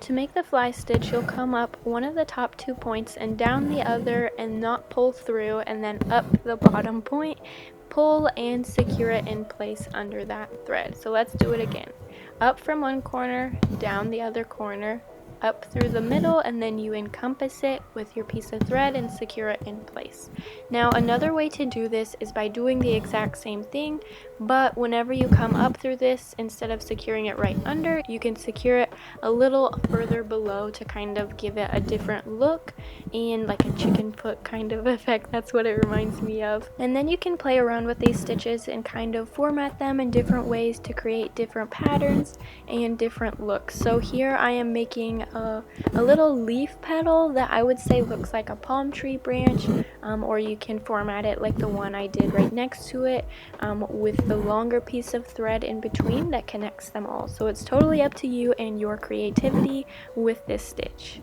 To make the fly stitch, you'll come up one of the top 2 points and down the other and not pull through, and then up the bottom point, pull and secure it in place under that thread. So let's do it again. Up from one corner, down the other corner, up through the middle, and then you encompass it with your piece of thread and secure it in place. Now another way to do this is by doing the exact same thing, but whenever you come up through this, instead of securing it right under, you can secure it a little further below to kind of give it a different look and like a chicken foot kind of effect. That's what it reminds me of. And then you can play around with these stitches and kind of format them in different ways to create different patterns and different looks. So here I am making a little leaf petal that I would say looks like a palm tree branch, or you can format it like the one I did right next to it, with the longer piece of thread in between that connects them all. So it's totally up to you and your creativity with this stitch.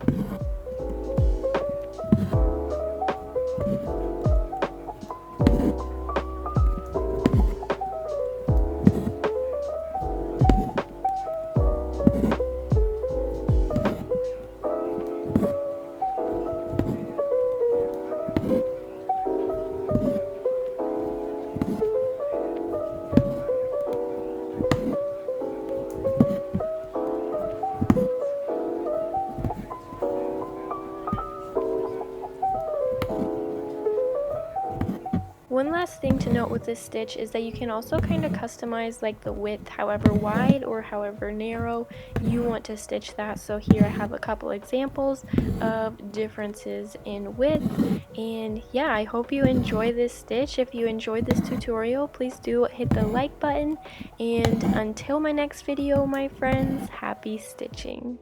One last thing to note with this stitch is that you can also kind of customize like the width, however wide or however narrow you want to stitch that. So here I have a couple examples of differences in width, and yeah, I hope you enjoy this stitch. If you enjoyed this tutorial, please do hit the like button, and until my next video, my friends, happy stitching.